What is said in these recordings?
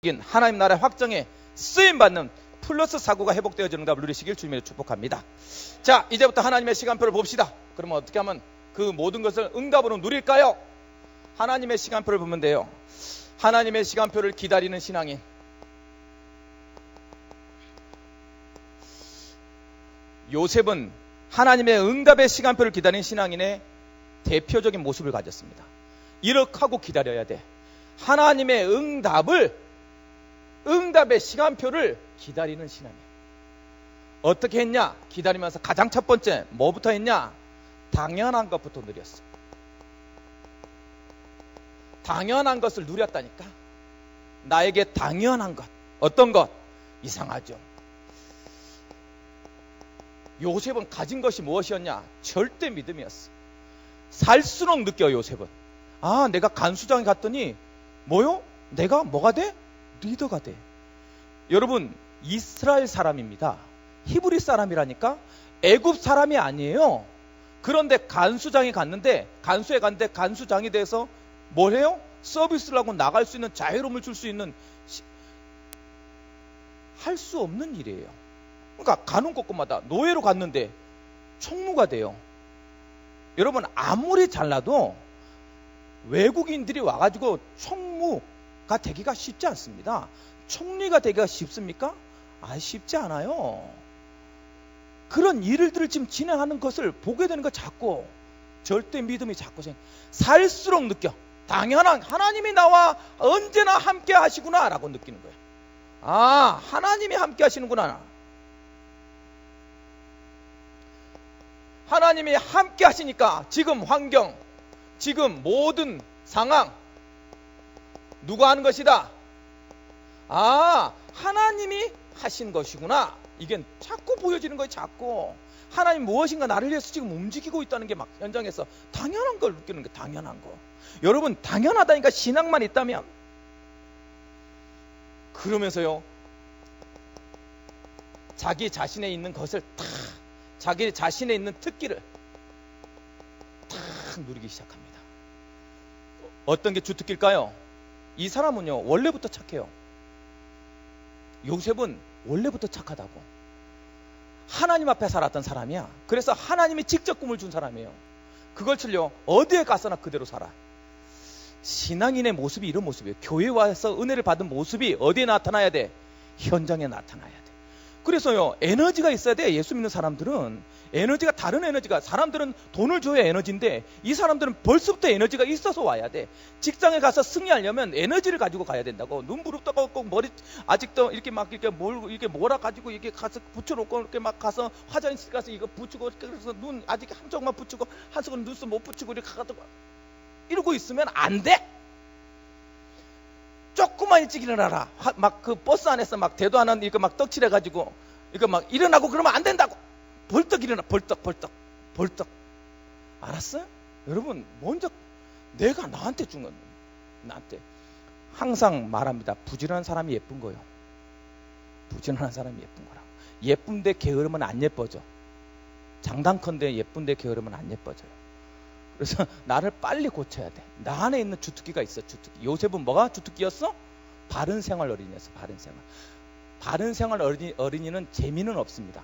하나님 나라의 확정에 쓰임받는 플러스 사고가 회복되어지는 걸 누리시길 주님의 축복합니다. 자, 이제부터 하나님의 시간표를 봅시다. 그러면 어떻게 하면 그 모든 것을 응답으로 누릴까요? 하나님의 시간표를 보면 돼요. 하나님의 시간표를 기다리는 신앙인, 요셉은 하나님의 응답의 시간표를 기다리는 신앙인의 대표적인 모습을 가졌습니다. 이렇게 하고 기다려야 돼. 하나님의 응답의 시간표를 기다리는 신앙이에요. 어떻게 했냐? 기다리면서 가장 첫 번째 뭐부터 했냐? 당연한 것부터 누렸어. 당연한 것을 누렸다니까. 나에게 당연한 것. 어떤 것? 이상하죠. 요셉은 가진 것이 무엇이었냐? 절대 믿음이었어. 살수록 느껴요. 요셉은. 아, 내가 간수장에 갔더니 뭐요? 내가 뭐가 돼? 리더가 돼. 여러분, 이스라엘 사람입니다. 히브리 사람이라니까. 애굽 사람이 아니에요. 그런데 간수장에 갔는데 간수장이 돼서 뭘 해요? 서비스를 하고 나갈 수 있는 자유로움을 줄 수 있는, 할 수 없는 일이에요. 그러니까 가는 곳곳마다 노예로 갔는데 총무가 돼요. 여러분, 아무리 잘나도 외국인들이 와가지고 총무가 되기가 쉽지 않습니다. 총리가 되기가 쉽습니까? 쉽지 않아요. 그런 일들을 지금 진행하는 것을 보게 되는 거 자꾸 절대 믿음이 자꾸 살수록 느껴. 당연한 하나님이 나와 언제나 함께 하시구나 라고 느끼는 거예요. 아, 하나님이 함께 하시는구나. 하나님이 함께 하시니까 지금 환경, 지금 모든 상황 누가 하는 것이다? 아, 하나님이 하신 것이구나. 이게 자꾸 보여지는 거예요. 자꾸 하나님 무엇인가 나를 위해서 지금 움직이고 있다는 게 막 현장에서 당연한 걸 느끼는 게 당연한 거. 여러분, 당연하다니까 신앙만 있다면. 그러면서요, 자기 자신에 있는 것을 자기 자신에 있는 특기를 누리기 시작합니다. 어떤 게 주특기일까요? 이 사람은요, 원래부터 착해요. 요셉은 원래부터 착하다고. 하나님 앞에 살았던 사람이야. 그래서 하나님이 직접 꿈을 준 사람이에요. 그걸 틀려 어디에 가서나 그대로 살아. 신앙인의 모습이 이런 모습이에요. 교회에 와서 은혜를 받은 모습이 어디에 나타나야 돼? 현장에 나타나야 돼. 그래서요, 에너지가 있어야 돼. 예수 믿는 사람들은 에너지가, 다른 에너지가, 사람들은 돈을 줘야 에너지인데 이 사람들은 벌써부터 에너지가 있어서 와야 돼. 직장에 가서 승리하려면 에너지를 가지고 가야 된다고. 눈 부릅다고 꼭 머리 아직도 이렇게 막 이렇게 몰아 가지고 이렇게 가서 붙여놓고 이렇게 막 가서 화장실 가서 이거 붙이고, 그래서 눈 아직 한쪽만 붙이고 한쪽은 눈썹 못 붙이고 이렇게 가가지고 이러고 있으면 안 돼. 조금만 일찍 일어나라. 막 그 버스 안에서 막 대도 안 하는 이거 막 떡칠해가지고 이거 막 일어나고 그러면 안 된다고. 벌떡 일어나. 벌떡. 알았어요? 여러분, 먼저 내가 나한테 준 건, 나한테 항상 말합니다. 부지런한 사람이 예쁜 거예요. 부지런한 사람이 예쁜 거라고. 예쁜데 게으르면 안 예뻐져. 장단컨대 예쁜데 게으르면 안 예뻐져요. 그래서 나를 빨리 고쳐야 돼. 나 안에 있는 주특기가 있어. 주특기. 요셉은 뭐가 주특기였어? 바른 생활 어린이였어. 바른 생활 어린이는 재미는 없습니다.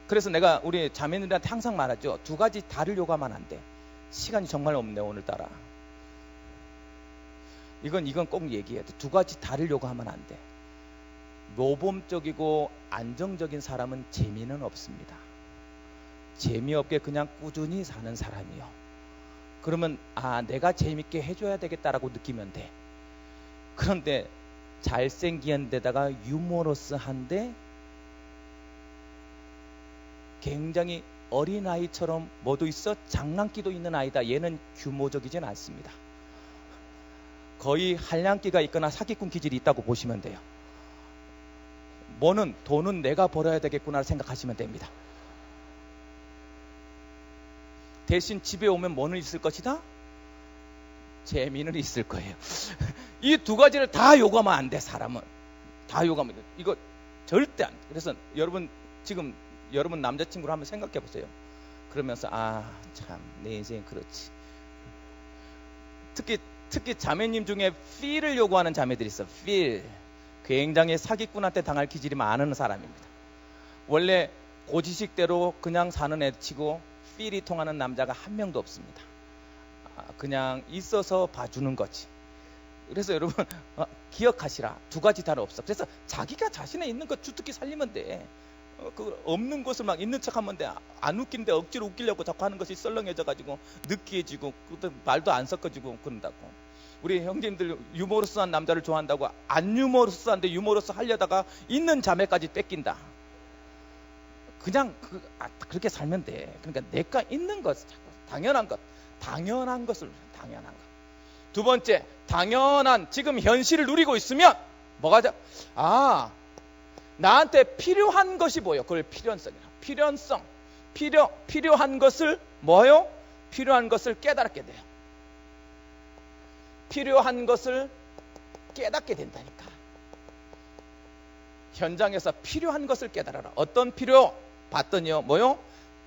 그래서 내가 우리 자매들한테 항상 말하죠. 두 가지 다르려고 하면 안 돼. 시간이 정말 없네 오늘따라. 이건 꼭 얘기해야 돼. 두 가지 다르려고 하면 안 돼. 모범적이고 안정적인 사람은 재미는 없습니다. 재미없게 그냥 꾸준히 사는 사람이요. 그러면 내가 재밌게 해줘야 되겠다라고 느끼면 돼. 그런데 잘생긴 데다가 유머러스한데 굉장히 어린아이처럼 뭐도 있어? 장난기도 있는 아이다. 얘는 규모적이진 않습니다. 거의 한량기가 있거나 사기꾼 기질이 있다고 보시면 돼요. 돈은 내가 벌어야 되겠구나 생각하시면 됩니다. 대신 집에 오면 뭐는 있을 것이다? 재미는 있을 거예요. 이 두 가지를 다 요구하면 안 돼. 사람은 다 요구하면 돼. 이거 절대 안 돼. 그래서 여러분, 지금 여러분 남자친구를 한번 생각해 보세요. 그러면서 참 내 인생이 그렇지. 특히 특히 자매님 중에 feel을 요구하는 자매들이 있어. feel. 굉장히 사기꾼한테 당할 기질이 많은 사람입니다. 원래 고지식대로 그냥 사는 애 치고 feel이 통하는 남자가 한 명도 없습니다. 그냥 있어서 봐주는 거지. 그래서 여러분 기억하시라. 두 가지 다는 없어. 그래서 자기가 자신에 있는 것 주특기 살리면 돼. 그 없는 것을 막 있는 척하면 돼. 안 웃긴데 억지로 웃기려고 자꾸 하는 것이 썰렁해져가지고 느끼해지고 말도 안 섞어지고 그런다고. 우리 형제님들 유머러스한 남자를 좋아한다고 안 유머러스한데 유머러스 하려다가 있는 자매까지 뺏긴다. 그냥 그렇게 살면 돼. 그러니까 내가 있는 것, 당연한 것을 당연한 것. 두 번째, 당연한 지금 현실을 누리고 있으면 뭐가 나한테 필요한 것이 뭐예요? 그걸 필연성이라. 필요한 것을 뭐요? 필요한 것을 깨달게 돼요. 필요한 것을 깨닫게 된다니까. 현장에서 필요한 것을 깨달아라. 어떤 필요? 봤더니요, 뭐요?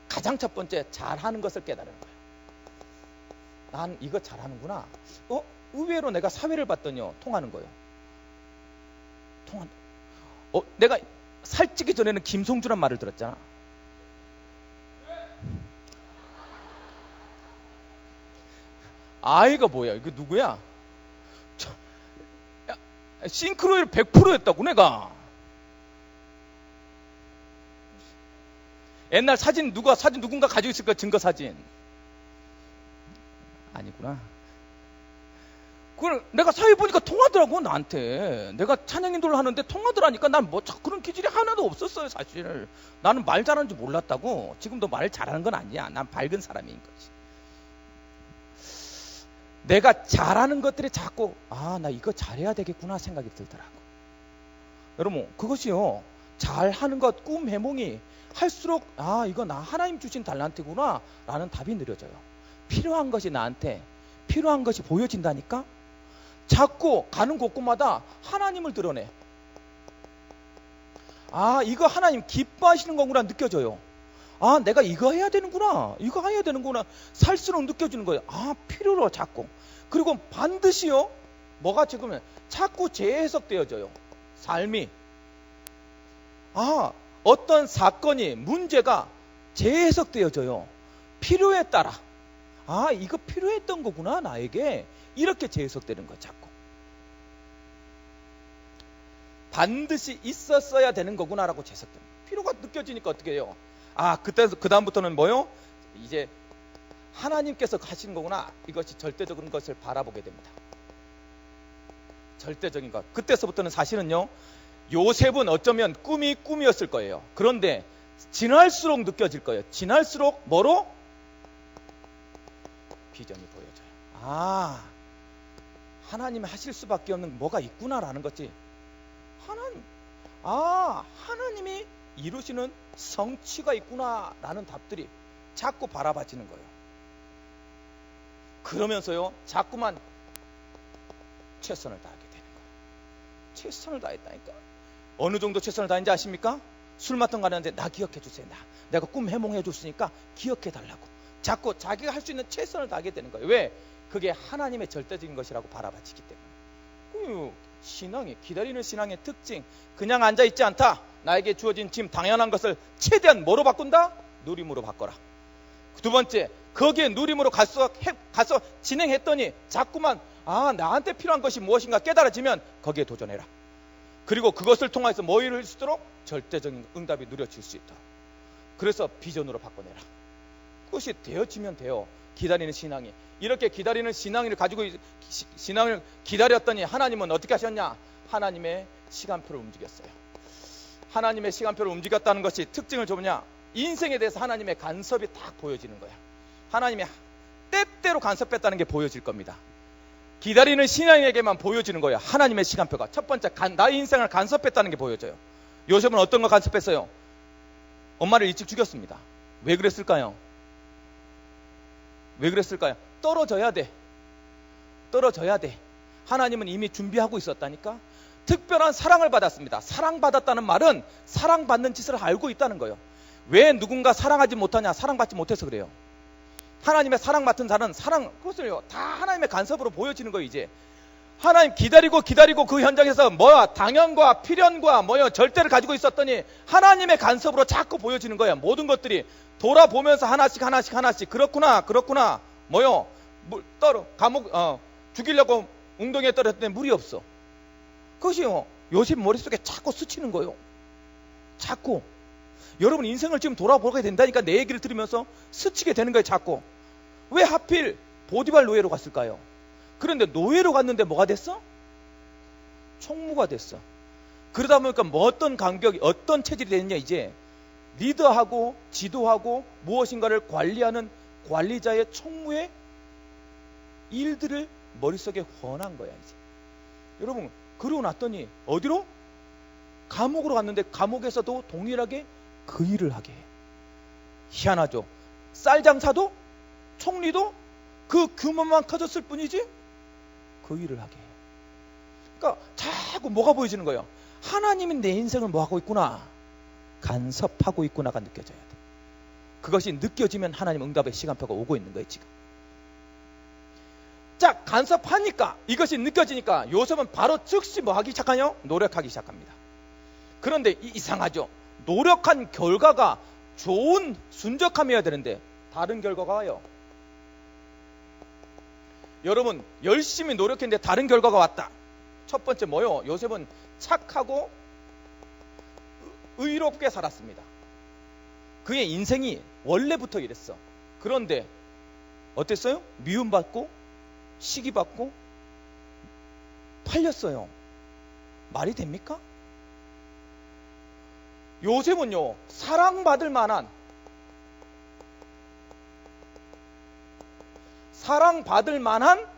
가장 첫 번째, 잘하는 것을 깨달은 거예요. 난 이거 잘하는구나. 의외로 내가 사회를 봤더니요, 통하는 거예요. 내가 살찌기 전에는 김성주란 말을 들었잖아. 이거 뭐야? 이거 누구야? 싱크로율 100%였다고 내가. 옛날 사진 누군가 가지고 있을 거야. 증거 사진. 아니구나. 그걸 내가 사회 보니까 통하더라고. 나한테 내가 찬양인도를 하는데 통하더라니까. 난 뭐 그런 기질이 하나도 없었어요. 사실 나는 말 잘하는 줄 몰랐다고. 지금도 말 잘하는 건 아니야. 난 밝은 사람인 거지. 내가 잘하는 것들이 자꾸 나 이거 잘해야 되겠구나 생각이 들더라고. 여러분 그것이요, 잘하는 것, 꿈, 해몽이 할수록 이거 나 하나님 주신 달란트구나 라는 답이 느려져요. 필요한 것이 나한테 필요한 것이 보여진다니까. 자꾸 가는 곳곳마다 하나님을 드러내. 이거 하나님 기뻐하시는 거구나 느껴져요. 내가 이거 해야 되는구나, 이거 해야 되는구나 살수록 느껴지는 거예요. 필요로 자꾸. 그리고 반드시요, 뭐가 지금 자꾸 재해석되어져요. 삶이 어떤 사건이, 문제가 재해석되어져요. 필요에 따라. 이거 필요했던 거구나 나에게. 이렇게 재해석되는 거야 자꾸. 반드시 있었어야 되는 거구나라고 재해석되는 거야. 필요가 느껴지니까 어떻게 해요? 그 다음부터는 뭐요? 이제 하나님께서 하시는 거구나. 이것이 절대적인 것을 바라보게 됩니다. 절대적인 것. 그때서부터는 사실은요, 요셉은 어쩌면 꿈이었을 거예요. 그런데 지날수록 느껴질 거예요. 지날수록 뭐로? 비전이 보여져요. 하나님이 하실 수밖에 없는 뭐가 있구나라는 거지. 하나님이 이루시는 성취가 있구나라는 답들이 자꾸 바라봐지는 거예요. 그러면서요, 자꾸만 최선을 다하게 되는 거예요. 최선을 다했다니까. 어느 정도 최선을 다했는지 아십니까? 술 맡은 가는데 나 기억해 주세요. 내가 꿈 해몽해 줬으니까 기억해 달라고. 자꾸 자기가 할 수 있는 최선을 다하게 되는 거예요. 왜? 그게 하나님의 절대적인 것이라고 바라봐지기 때문에. 신앙이, 기다리는 신앙의 특징, 그냥 앉아있지 않다. 나에게 주어진 짐, 당연한 것을 최대한 뭐로 바꾼다? 누림으로 바꿔라. 두 번째, 거기에 누림으로 가서 진행했더니 자꾸만 나한테 필요한 것이 무엇인가 깨달아지면 거기에 도전해라. 그리고 그것을 통해서 뭐 이룰 수 있도록? 절대적인 응답이 누려질 수 있도록. 그래서 비전으로 바꿔내라. 그것이 되어지면 돼요. 기다리는 신앙이. 이렇게 기다리는 신앙을 가지고 신앙을 기다렸더니 하나님은 어떻게 하셨냐? 하나님의 시간표를 움직였어요. 하나님의 시간표를 움직였다는 것이 특징을 좁으냐? 인생에 대해서 하나님의 간섭이 딱 보여지는 거야. 하나님이 때때로 간섭했다는 게 보여질 겁니다. 기다리는 신앙에게만 보여지는 거예요. 하나님의 시간표가. 첫 번째, 나의 인생을 간섭했다는 게 보여져요. 요셉은 어떤 거 간섭했어요? 엄마를 일찍 죽였습니다. 왜 그랬을까요? 떨어져야 돼. 하나님은 이미 준비하고 있었다니까. 특별한 사랑을 받았습니다. 사랑받았다는 말은 사랑받는 짓을 알고 있다는 거예요. 왜 누군가 사랑하지 못하냐? 사랑받지 못해서 그래요. 하나님의 사랑 맡은 자는 사랑, 그것을요 다 하나님의 간섭으로 보여지는 거예요. 이제 하나님 기다리고 그 현장에서 당연과 필연과 절대를 가지고 있었더니 하나님의 간섭으로 자꾸 보여지는 거야. 모든 것들이 돌아보면서 하나씩 그렇구나 감옥 죽이려고 웅덩이에 떨어졌더니 물이 없어. 그것이요 요셉 머릿속에 자꾸 스치는 거예요. 자꾸 여러분 인생을 지금 돌아보게 된다니까. 내 얘기를 들으면서 스치게 되는 거예요. 자꾸. 왜 하필 보디발 노예로 갔을까요? 그런데 노예로 갔는데 뭐가 됐어? 총무가 됐어. 그러다 보니까 어떤 간격이, 어떤 체질이 됐냐. 이제 리더하고 지도하고 무엇인가를 관리하는 관리자의 총무의 일들을 머릿속에 훤한 거야. 이제 여러분 그러고 났더니 어디로? 감옥으로 갔는데 감옥에서도 동일하게 그 일을 하게 해. 희한하죠. 쌀장사도 총리도 그 규모만 커졌을 뿐이지 그 일을 하게 해. 그러니까 자꾸 뭐가 보여지는 거예요? 하나님이 내 인생을 뭐 하고 있구나, 간섭하고 있구나가 느껴져야 돼. 그것이 느껴지면 하나님 응답의 시간표가 오고 있는 거예요. 지금 자, 간섭하니까, 이것이 느껴지니까 요셉은 바로 즉시 뭐 하기 시작하냐? 노력하기 시작합니다. 그런데 이상하죠. 노력한 결과가 좋은 순적함이어야 되는데 다른 결과가 와요. 여러분 열심히 노력했는데 다른 결과가 왔다. 첫 번째 뭐요? 요셉은 착하고 의롭게 살았습니다. 그의 인생이 원래부터 이랬어. 그런데 어땠어요? 미움받고 시기받고 팔렸어요. 말이 됩니까? 요셉은요 사랑받을 만한,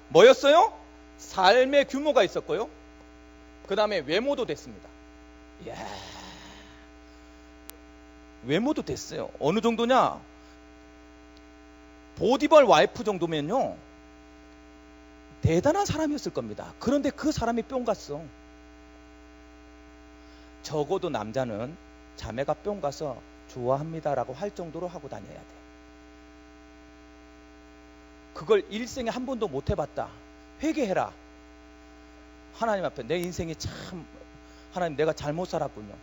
뭐였어요? 삶의 규모가 있었고요. 그 다음에 외모도 됐습니다. 이야, 외모도 됐어요. 어느 정도냐? 보디발 와이프 정도면요 대단한 사람이었을 겁니다. 그런데 그 사람이 뿅 갔어. 적어도 남자는 자매가 뿅 가서 좋아합니다라고 할 정도로 하고 다녀야 돼. 그걸 일생에 한 번도 못 해봤다. 회개해라. 하나님 앞에 내 인생이 참, 하나님 내가 잘못 살았군요.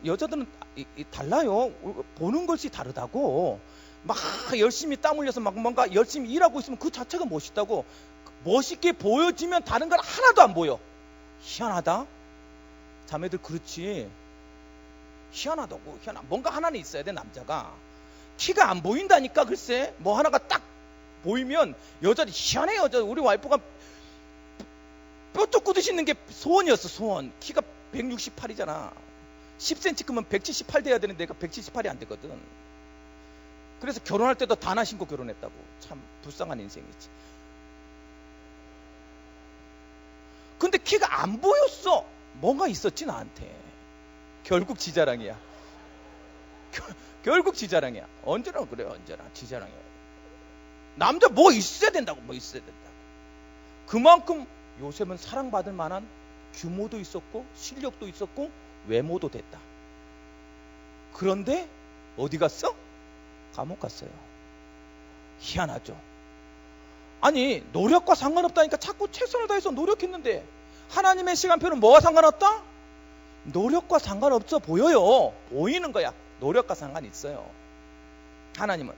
여자들은 달라요. 보는 것이 다르다고. 막 열심히 땀 흘려서 막 뭔가 열심히 일하고 있으면 그 자체가 멋있다고. 멋있게 보여지면 다른 건 하나도 안 보여. 희한하다. 자매들 그렇지. 희한하다고. 뭔가 하나는 있어야 돼. 남자가 키가 안 보인다니까. 글쎄 뭐 하나가 딱 보이면 여자들이 희한해. 우리 와이프가 뼈쪽 굳으시는 게 소원이었어. 소원. 키가 168이잖아 10cm 크면 178 돼야 되는데 내가 178이 안 되거든. 그래서 결혼할 때도 다나 신고 결혼했다고. 참 불쌍한 인생이지. 근데 키가 안 보였어. 뭔가 있었지 나한테. 결국 지자랑이야. 결국 지자랑이야. 언제나 그래. 언제나 지자랑이야. 남자 뭐 있어야 된다고. 뭐 있어야 된다고. 그만큼 요셉은 사랑받을 만한 규모도 있었고 실력도 있었고 외모도 됐다. 그런데 어디 갔어? 감옥 갔어요. 희한하죠. 아니 노력과 상관없다니까. 자꾸 최선을 다해서 노력했는데 하나님의 시간표는 뭐와 상관없다? 노력과 상관없어 보여요. 보이는 거야. 노력과 상관이 있어요. 하나님은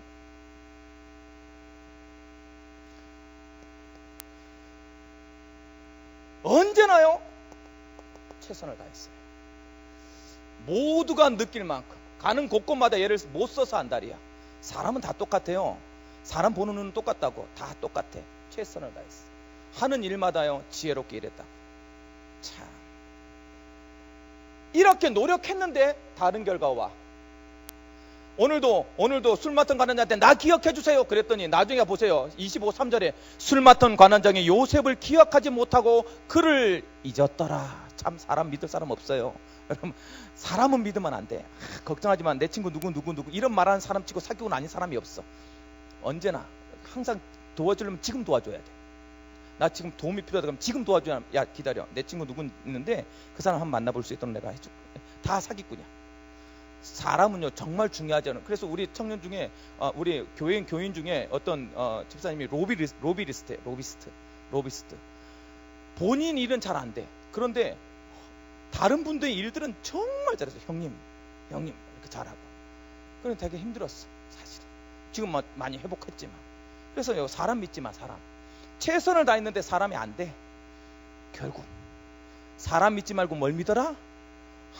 언제나요 최선을 다했어요. 모두가 느낄 만큼 가는 곳곳마다 얘를 못 써서 안달이야. 사람은 다 똑같아요. 사람 보는 눈은 똑같다고. 다 똑같아. 최선을 다했어. 하는 일마다요 지혜롭게 일했다. 참 이렇게 노력했는데 다른 결과가 와. 오늘도 술 맡은 관원장한테 나 기억해 주세요 그랬더니 나중에 보세요. 25~3절에 술 맡은 관원장이 요셉을 기억하지 못하고 그를 잊었더라. 참 사람 믿을 사람 없어요. 여러분 사람은 믿으면 안 돼. 걱정하지만 내 친구 누구 이런 말하는 사람 치고 사귀고 아닌 사람이 없어. 언제나 항상 도와주려면 지금 도와줘야 돼. 나 지금 도움이 필요하다 그러면 지금 도와줘야. 야 기다려. 내 친구 누구 있는데 그 사람 한번 만나볼 수 있도록 내가 해줄게. 다 사기꾼이야. 사람은요 정말 중요하지 않은. 그래서 우리 청년 중에 우리 교인 중에 어떤 집사님이 로비스트 본인 일은 잘 안 돼. 그런데 다른 분들의 일들은 정말 잘해서 형님 이렇게 잘하고. 그건 되게 힘들었어 사실은. 지금 많이 회복했지만. 그래서 사람 믿지 마. 사람 최선을 다했는데 사람이 안 돼. 결국 사람 믿지 말고 뭘 믿어라?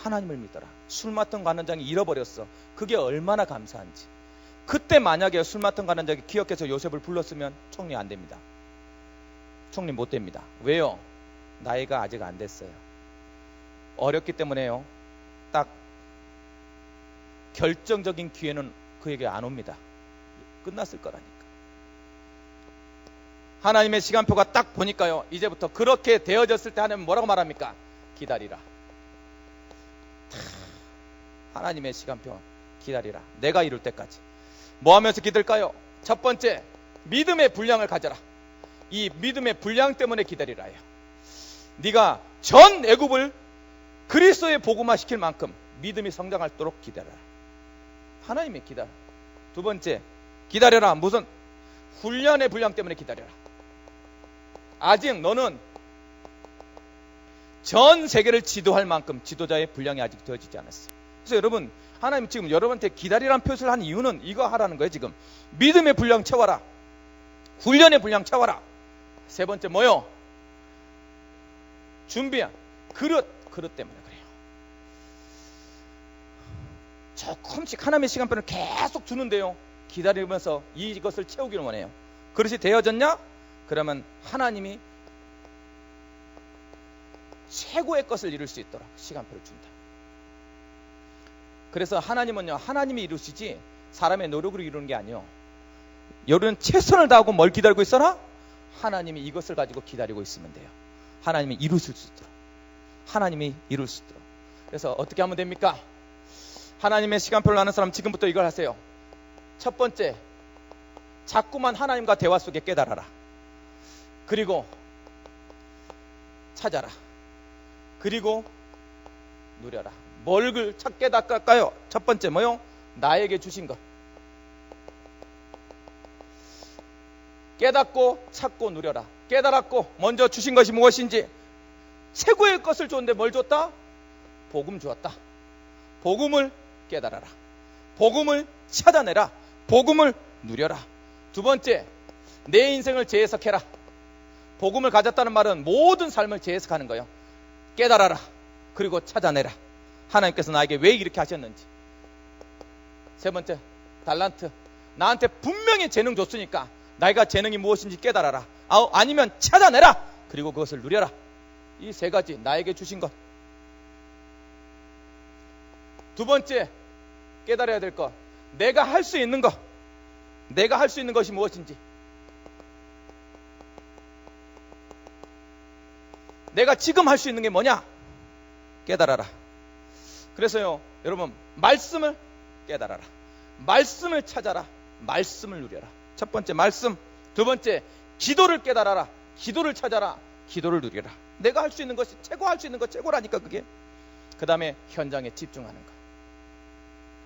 하나님을 믿어라. 술 맡던 관원장이 잃어버렸어. 그게 얼마나 감사한지. 그때 만약에 술 맡던 관원장이 기억해서 요셉을 불렀으면 총리 안 됩니다. 총리 못 됩니다. 왜요? 나이가 아직 안 됐어요. 어렸기 때문에요. 딱 결정적인 기회는 그에게 안 옵니다. 끝났을 거라니까. 하나님의 시간표가 딱 보니까요. 이제부터 그렇게 되어졌을 때 하나님은 뭐라고 말합니까? 기다리라. 하나님의 시간표 기다리라. 내가 이룰 때까지. 뭐 하면서 기다릴까요? 첫 번째, 믿음의 분량을 가져라. 이 믿음의 분량 때문에 기다리라요. 네가 전 애굽을 그리스도의 복음화 시킬 만큼 믿음이 성장하도록 기다려라. 하나님의 기다려. 두 번째, 기다려라. 무슨? 훈련의 분량 때문에 기다려라. 아직 너는 전 세계를 지도할 만큼 지도자의 분량이 아직 되어지지 않았어요. 그래서 여러분, 하나님 지금 여러분한테 기다리라는 표시를 한 이유는 이거 하라는 거예요. 지금 믿음의 분량 채워라. 훈련의 분량 채워라. 세 번째 뭐요? 준비한 그릇 때문에 그래요. 조금씩 하나님의 시간표를 계속 주는데요. 기다리면서 이것을 채우기를 원해요. 그릇이 되어졌냐? 그러면 하나님이 최고의 것을 이룰 수 있도록 시간표를 준다. 그래서 하나님은요, 하나님이 이루시지 사람의 노력으로 이루는 게 아니에요. 여러분 최선을 다하고 뭘 기다리고 있어라? 하나님이 이것을 가지고 기다리고 있으면 돼요. 하나님이 이루실 수 있도록. 하나님이 이룰 수 있도록. 그래서 어떻게 하면 됩니까? 하나님의 시간표를 아는 사람 지금부터 이걸 하세요. 첫 번째, 자꾸만 하나님과 대화 속에 깨달아라. 그리고 찾아라. 그리고 누려라. 뭘 깨닫을까요? 첫 번째 뭐요? 나에게 주신 것. 깨닫고 찾고 누려라. 깨달았고 먼저 주신 것이 무엇인지. 최고의 것을 줬는데 뭘 줬다? 복음 주었다. 복음을 깨달아라. 복음을 찾아내라. 복음을 누려라. 두 번째, 내 인생을 재해석해라. 복음을 가졌다는 말은 모든 삶을 재해석하는 거예요. 깨달아라. 그리고 찾아내라. 하나님께서 나에게 왜 이렇게 하셨는지. 세 번째, 달란트. 나한테 분명히 재능 줬으니까 내가 재능이 무엇인지 깨달아라. 아니면 찾아내라. 그리고 그것을 누려라. 이 세 가지 나에게 주신 것. 두 번째, 깨달아야 될 것. 내가 할 수 있는 것. 내가 할 수 있는 것이 무엇인지. 내가 지금 할 수 있는 게 뭐냐? 깨달아라. 그래서요, 여러분, 말씀을 깨달아라. 말씀을 찾아라. 말씀을 누려라. 첫 번째, 말씀. 두 번째, 기도를 깨달아라. 기도를 찾아라. 기도를 누려라. 내가 할 수 있는 것이 최고, 할 수 있는 것 최고라니까 그게. 그 다음에 현장에 집중하는 것.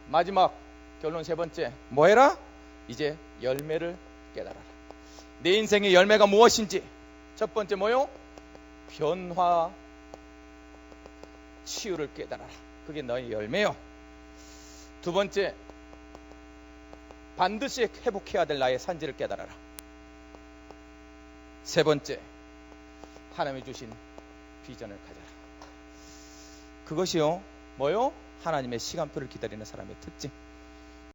마지막 결론 세 번째, 뭐 해라? 이제 열매를 깨달아라. 내 인생의 열매가 무엇인지. 첫 번째 뭐요? 변화 치유를 깨달아라. 그게 너의 열매요. 두 번째, 반드시 회복해야 될 나의 산지를 깨달아라. 세 번째, 하나님이 주신 비전을 가져라. 그것이요 뭐요? 하나님의 시간표를 기다리는 사람의 특징.